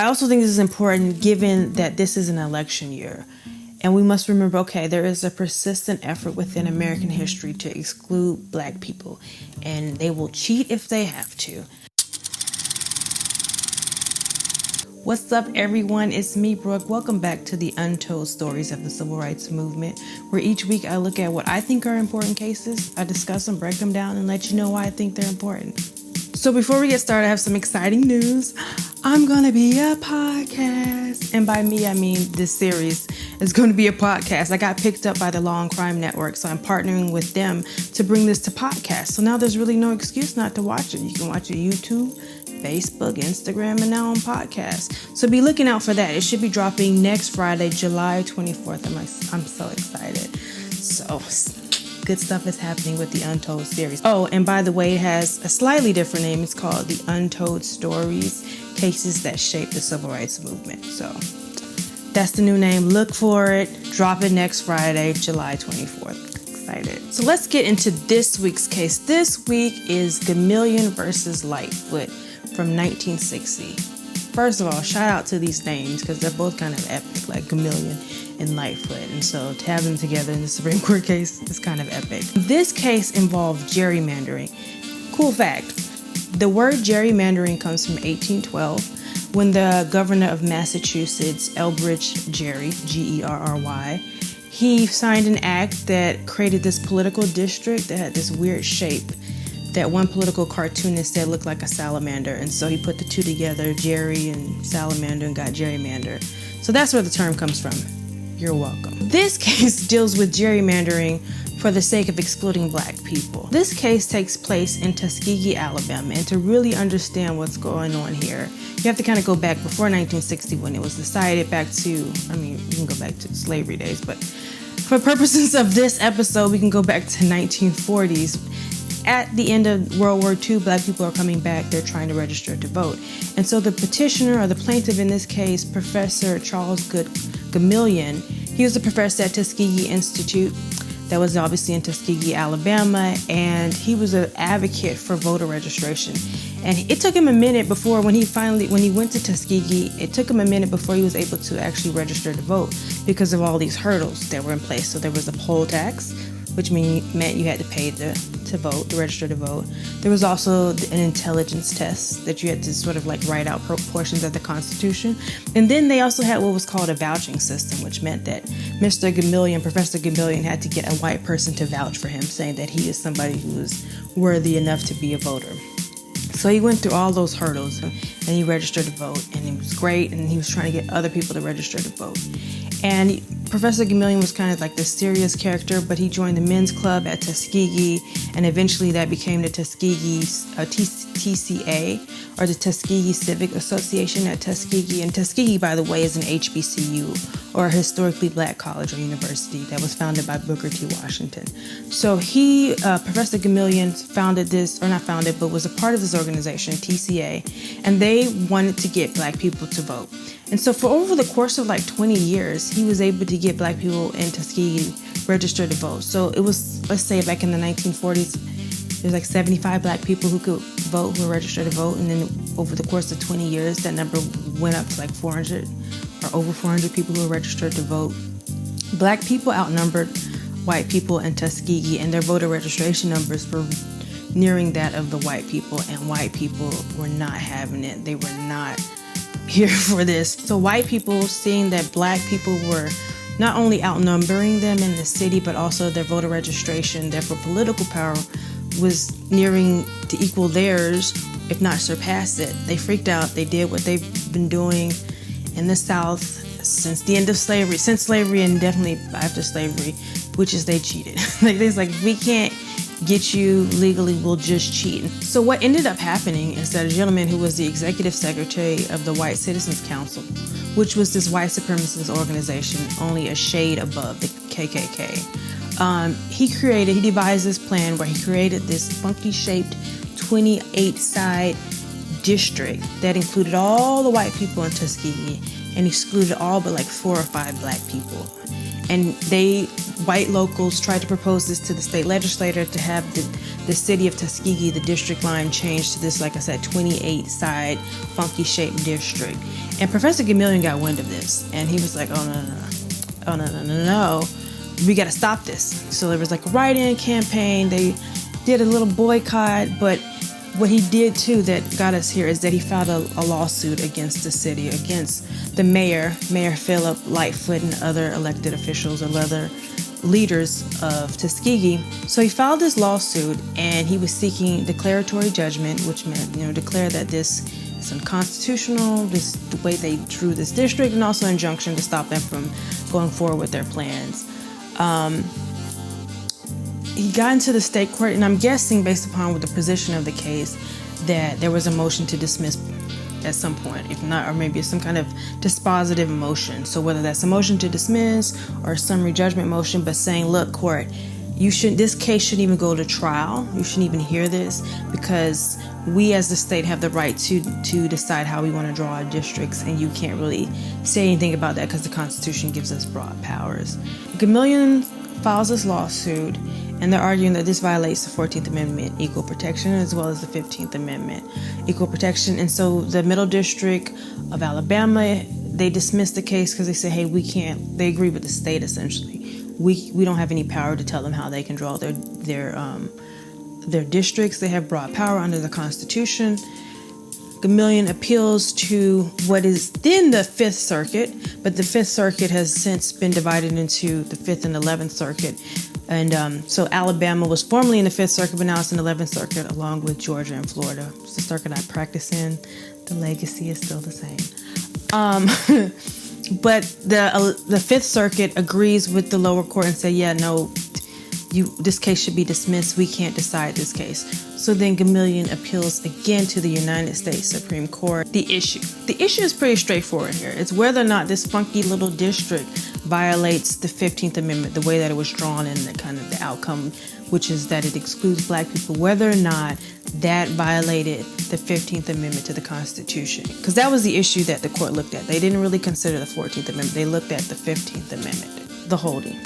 I also think this is important given that this is an election year. And we must remember, okay, there is a persistent effort within American history to exclude Black people. And they will cheat if they have to. What's up, everyone? It's me, Brooke. Welcome back to the Untold Stories of the Civil Rights Movement, where each week I look at what I think are important cases, I discuss them, break them down, and let you know why I think they're important. So before we get started, I have some exciting news. I'm going to be a podcast. And by me, I mean this series is going to be a podcast. I got picked up by the Law and Crime Network, so I'm partnering with them to bring this to podcast. So now there's really no excuse not to watch it. You can watch it on YouTube, Facebook, Instagram, and now on podcast. So be looking out for that. It should be dropping next Friday, July 24th. I'm so excited. So good stuff is happening with the Untold series. Oh, and by the way, it has a slightly different name. It's called the Untold Stories, Cases That Shaped the Civil Rights Movement. So that's the new name. Look for it. Drop it next Friday, July 24th. Excited. So let's get into this week's case. This week is Gomillion versus Lightfoot from 1960. First of all, shout out to these names because they're both kind of epic, like Gomillion and Lightfoot. And so to have them together in the Supreme Court case is kind of epic. This case involved gerrymandering. Cool fact, the word gerrymandering comes from 1812 when the governor of Massachusetts, Elbridge Gerry, Gerry, he signed an act that created this political district that had this weird shape that one political cartoonist said looked like a salamander. And so he put the two together, Jerry and salamander, and got gerrymander. So that's where the term comes from. You're welcome. This case deals with gerrymandering for the sake of excluding Black people. This case takes place in Tuskegee, Alabama, and to really understand what's going on here, you have to kind of go back before 1960 when it was decided, back to, you can go back to slavery days, but for purposes of this episode, we can go back to 1940s. At the end of World War II, Black people are coming back. They're trying to register to vote. And so the petitioner, or the plaintiff in this case, Professor Charles Gomillion, he was a professor at Tuskegee Institute that was obviously in Tuskegee, Alabama, and he was an advocate for voter registration. And it took him a minute before, when he went to Tuskegee, it took him a minute before he was able to actually register to vote because of all these hurdles that were in place. So there was a poll tax, which meant you had to pay to vote, to register to vote. There was also an intelligence test that you had to sort of like write out portions of the Constitution. And then they also had what was called a vouching system, which meant that Professor Gomillion had to get a white person to vouch for him, saying that he is somebody who is worthy enough to be a voter. So he went through all those hurdles and he registered to vote, and it was great, and he was trying to get other people to register to vote. And Professor Gomillion was kind of like this serious character, but he joined the men's club at Tuskegee, and eventually that became the Tuskegee TCA, or the Tuskegee Civic Association at Tuskegee. And Tuskegee, by the way, is an HBCU, or a historically Black college or university that was founded by Booker T. Washington. So Professor Gomillion was a part of this organization, TCA, and they wanted to get Black people to vote. And so for over the course of like 20 years, he was able to get Black people in Tuskegee registered to vote. So it was, let's say back in the 1940s, there's like 75 Black people who could vote, who were registered to vote. And then over the course of 20 years, that number went up to like 400 or over 400 people who were registered to vote. Black people outnumbered white people in Tuskegee, and their voter registration numbers were nearing that of the white people, and white people were not having it. They were not here for this. So white people, seeing that Black people were not only outnumbering them in the city, but also their voter registration, therefore political power, was nearing to equal theirs, if not surpass it. They freaked out. They did what they've been doing in the South since the end of slavery, and definitely after slavery, which is they cheated. Like we can't get you legally, we'll just cheat. So what ended up happening is that a gentleman who was the executive secretary of the White Citizens Council, which was this white supremacist organization only a shade above the KKK, he devised this plan where he created this funky shaped 28-side district that included all the white people in Tuskegee and excluded all but like 4 or 5 Black people. And white locals tried to propose this to the state legislature to have the city of Tuskegee, the district line, changed to this, like I said, 28-side funky shaped district. And Professor Gomillion got wind of this, and he was like, no, we got to stop this. So there was like a write-in campaign. They did a little boycott, but what he did too that got us here is that he filed a lawsuit against the city, against the Mayor Philip Lightfoot, and other elected officials or other leaders of Tuskegee. So he filed this lawsuit, and he was seeking declaratory judgment, which meant, declare that this is unconstitutional, this the way they drew this district, and also injunction to stop them from going forward with their plans. He got into the state court, and I'm guessing, based upon the position of the case, that there was a motion to dismiss at some point, if not, or maybe some kind of dispositive motion. So whether that's a motion to dismiss or a summary judgment motion, but saying, look, court, this case shouldn't even go to trial. You shouldn't even hear this, because we as the state have the right to decide how we want to draw our districts, and you can't really say anything about that because the Constitution gives us broad powers. Gomillion files this lawsuit, and they're arguing that this violates the 14th Amendment, equal protection, as well as the 15th Amendment, equal protection. And so the Middle District of Alabama, they dismissed the case because they say, hey, we can't. They agree with the state, essentially. We don't have any power to tell them how they can draw their districts. They have broad power under the Constitution. Gomillion appeals to what is then the Fifth Circuit, but the Fifth Circuit has since been divided into the Fifth and 11th Circuit. And so Alabama was formerly in the Fifth Circuit, but now it's in the 11th Circuit, along with Georgia and Florida. It's the circuit I practice in. The legacy is still the same. But the Fifth Circuit agrees with the lower court and say, yeah, no, this case should be dismissed. We can't decide this case. So then Gomillion appeals again to the United States Supreme Court. The issue is pretty straightforward here. It's whether or not this funky little district violates the 15th Amendment, the way that it was drawn, and the kind of the outcome, which is that it excludes black people, whether or not that violated the 15th Amendment to the Constitution. Because that was the issue that the court looked at. They didn't really consider the 14th Amendment. They looked at the 15th Amendment, the holding.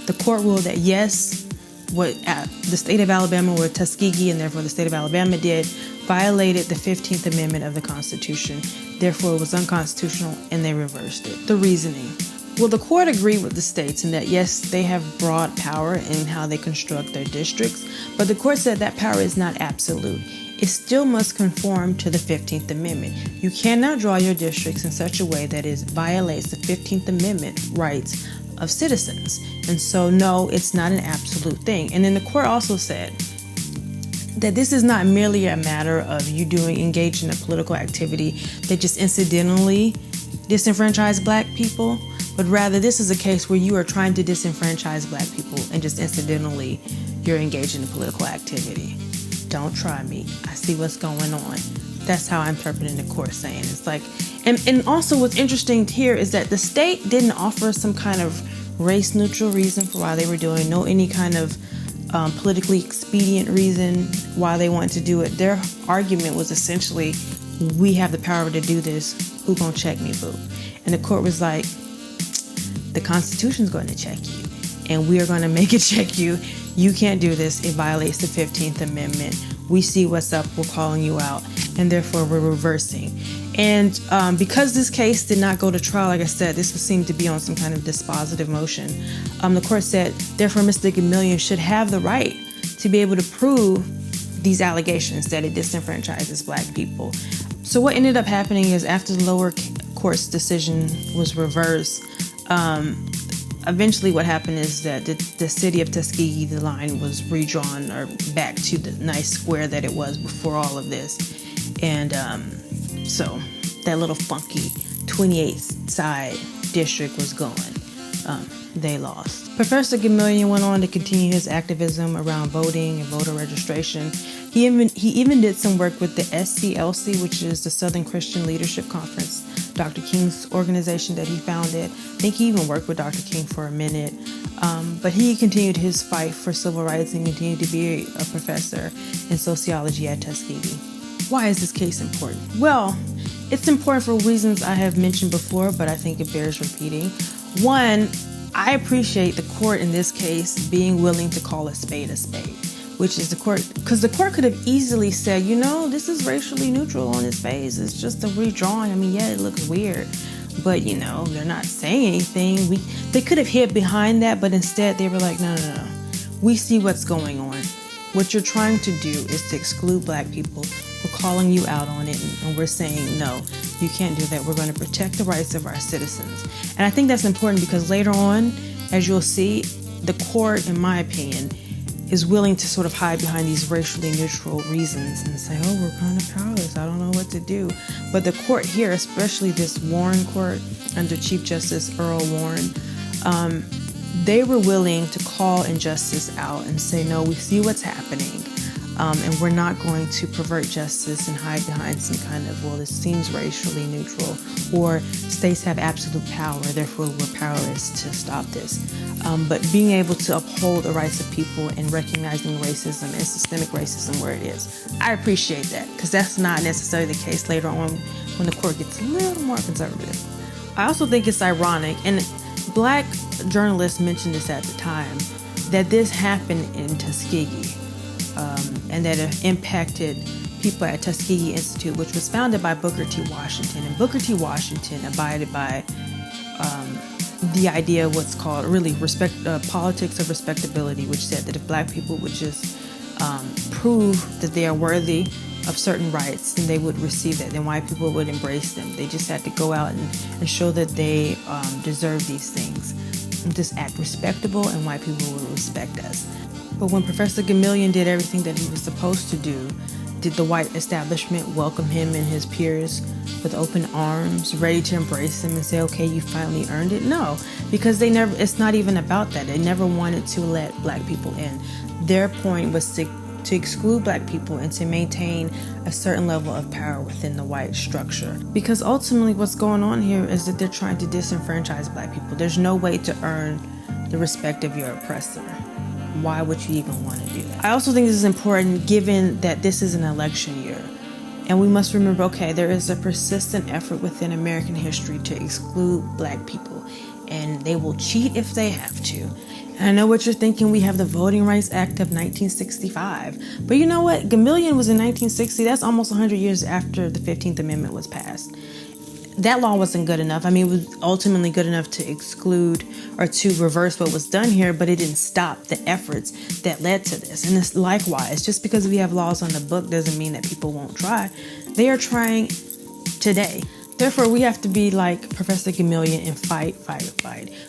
The court ruled that yes, what the state of Alabama, or Tuskegee, and therefore the state of Alabama did, violated the 15th Amendment of the Constitution. Therefore, it was unconstitutional, and they reversed it. The reasoning. Well, the court agreed with the states in that, yes, they have broad power in how they construct their districts, but the court said that power is not absolute. It still must conform to the 15th Amendment. You cannot draw your districts in such a way that it violates the 15th Amendment rights of citizens. And so, no, it's not an absolute thing. And then the court also said that this is not merely a matter of you engaged in a political activity that just incidentally disenfranchise black people, but rather this is a case where you are trying to disenfranchise black people and just incidentally you're engaged in a political activity. Don't try me. I see what's going on. That's how I'm interpreting the court saying. It's like, and also what's interesting here is that the state didn't offer some kind of race neutral reason for why they were doing, any kind of politically expedient reason why they wanted to do it. Their argument was essentially, we have the power to do this. Who gonna check me, boo? And the court was like, the Constitution's going to check you, and we are going to make it check you. You can't do this. It violates the 15th Amendment. We see what's up. We're calling you out, and therefore we're reversing. And because this case did not go to trial, like I said, this would seem to be on some kind of dispositive motion. The court said, therefore, Mr. Gomillion should have the right to be able to prove these allegations that it disenfranchises black people. So what ended up happening is, after the lower court's decision was reversed, eventually what happened is that the city of Tuskegee, the line was redrawn or back to the nice square that it was before all of this. And so that little funky 28th side district was gone. They lost. Professor Gomillion went on to continue his activism around voting and voter registration. He even did some work with the SCLC, which is the Southern Christian Leadership Conference, Dr. King's organization that he founded. I think he even worked with Dr. King for a minute. But he continued his fight for civil rights and continued to be a professor in sociology at Tuskegee. Why is this case important? Well, it's important for reasons I have mentioned before, but I think it bears repeating. One, I appreciate the court in this case being willing to call a spade a spade. which is the court, because the court could have easily said, you know, this is racially neutral on his face. It's just a redrawing. I mean, yeah, it looks weird, but you know, they're not saying anything. They could have hid behind that, but instead they were like, no. We see what's going on. What you're trying to do is to exclude Black people. We're calling you out on it, and we're saying, no, you can't do that. We're going to protect the rights of our citizens. And I think that's important because later on, as you'll see, the court, in my opinion, is willing to sort of hide behind these racially neutral reasons and say, oh, we're kind of powerless. I don't know what to do. But the court here, especially this Warren court under Chief Justice Earl Warren, they were willing to call injustice out and say, no, we see what's happening. And we're not going to pervert justice and hide behind some kind of, well, this seems racially neutral, or states have absolute power, therefore we're powerless to stop this. But being able to uphold the rights of people and recognizing racism and systemic racism where it is. I appreciate that, because that's not necessarily the case later on when the court gets a little more conservative. I also think it's ironic, and Black journalists mentioned this at the time, that this happened in Tuskegee. And that it impacted people at Tuskegee Institute, which was founded by Booker T. Washington. And Booker T. Washington abided by the idea of what's called really politics of respectability, which said that if Black people would just prove that they are worthy of certain rights, then they would receive that. Then white people would embrace them. They just had to go out and show that they deserve these things. And just act respectable, and white people would respect us. But when Professor Gomillion did everything that he was supposed to do, did the white establishment welcome him and his peers with open arms, ready to embrace him and say, okay, you finally earned it? No, because it's not even about that. They never wanted to let Black people in. Their point was to exclude Black people and to maintain a certain level of power within the white structure. Because ultimately what's going on here is that they're trying to disenfranchise Black people. There's no way to earn the respect of your oppressor. Why would you even want to do that? I also think this is important given that this is an election year. And we must remember, okay, there is a persistent effort within American history to exclude Black people. And they will cheat if they have to. And I know what you're thinking, we have the Voting Rights Act of 1965. But you know what? Gomillion was in 1960. That's almost 100 years after the 15th Amendment was passed. That law wasn't good enough. I mean, it was ultimately good enough to exclude or to reverse what was done here, but it didn't stop the efforts that led to this. And it's likewise, just because we have laws on the book doesn't mean that people won't try. They are trying today. Therefore, we have to be like Professor Gomillion and fight.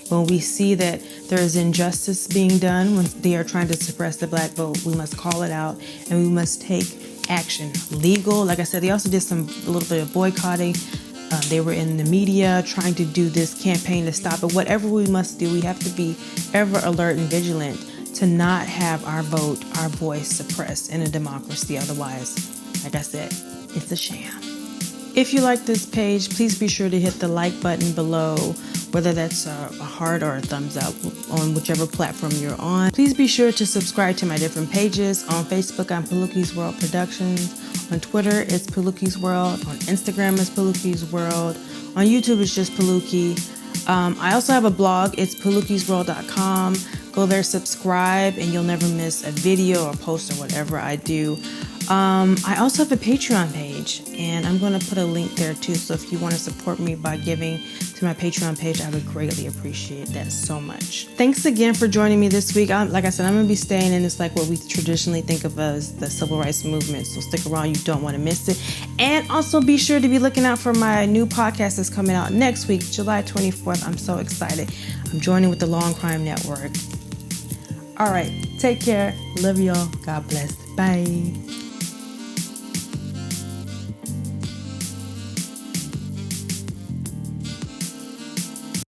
When we see that there is injustice being done, when they are trying to suppress the Black vote, we must call it out and we must take action. Legal, like I said, they also did a little bit of boycotting. They were in the media trying to do this campaign to stop it. Whatever we must do, we have to be ever alert and vigilant to not have our vote, our voice suppressed in a democracy. Otherwise, like I said, it's a sham. If you like this page, please be sure to hit the like button below, whether that's a heart or a thumbs up on whichever platform you're on. Please be sure to subscribe to my different pages. On Facebook, I'm Palookes World Productions. On Twitter, it's Palookes World. On Instagram, it's Palookes World. On YouTube, it's just Palooke. I also have a blog. It's palookesworld.com. Go there, subscribe, and you'll never miss a video or post or whatever I do. I also have a Patreon page, and I'm going to put a link there too. So if you want to support me by giving to my Patreon page, I would greatly appreciate that so much. Thanks again for joining me this week. Like I said, I'm going to be staying in this like what we traditionally think of as the civil rights movement. So stick around. You don't want to miss it. And also be sure to be looking out for my new podcast that's coming out next week, July 24th. I'm so excited. I'm joining with the Law and Crime Network. All right. Take care. Love y'all. God bless. Bye.